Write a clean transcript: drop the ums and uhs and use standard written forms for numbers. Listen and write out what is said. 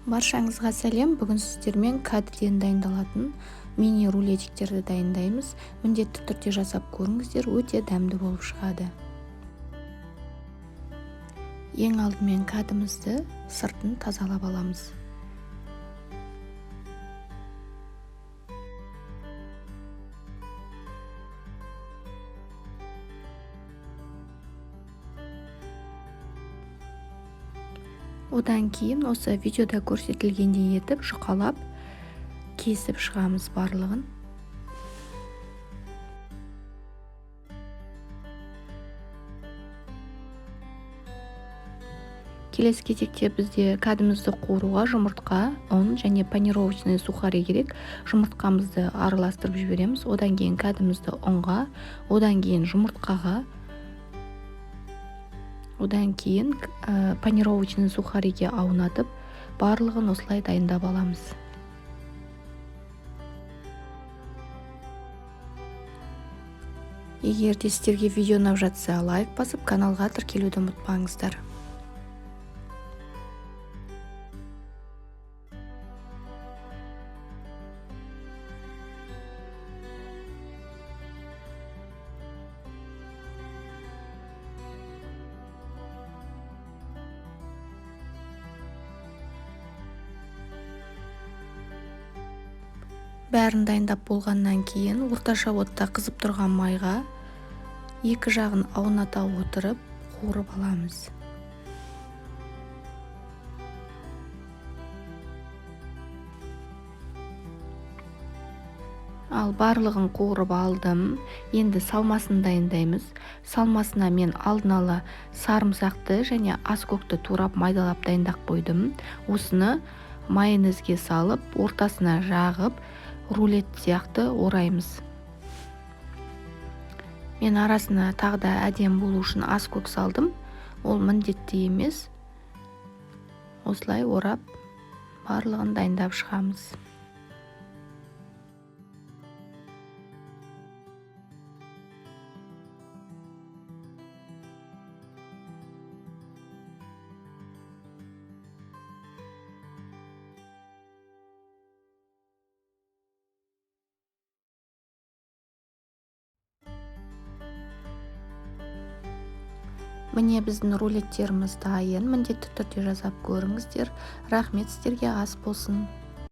Баршаңызға сәлем. Бүгін сіздермен кәдеден дайындалатын мини рулетиктерді дайындаймыз. Міндетті түрде жасап көріңіздер, өте дәмді болып шығады. Ең алдымен кәдімізді сыртын тазалап аламыз. Одан кейін осы видеода көрсетілгендей етіп жұқалап кесіп шығамыз барлығын. Келесі кезекте бізде кәдімізді қуыруға жұмыртқа, ұн және панировочный сухари керек. Жұмыртқамызды араластырып жібереміз. Одан кейін кәдімізді ұнға, одан кейін жұмыртқаға, одан кейін панировочный сухариге аунатып, барлығын осылай дайындап аламыз. Егер де сіздерге видео ұнап жатса, лайк басып, каналға тіркелуді ұмытпаңыздар. Бәрін дайындап болғаннан кейін орташа отта қызып тұрған майға екі жағын ауната отырып қуырып аламыз. Ал барлығын қуырып алдым. Енді салмасын дайындаймыз. Салмасына мен алдын ала сарымсақты және аскөкті турап майдалап дайындап қойдым. Осыны майонезге салып, ортасына жағып, рулет сияқты ораймыз. Мен арасына тағы да әдем болу үшін аскөк салдым. Ол міндетті емес. Осылай орап, барлығын дайындап шығамыз. Міне біздің рулеттеріміз дайын. Міндетті түрде жасап көріңіздер. Рахмет, сіздерге ас болсын.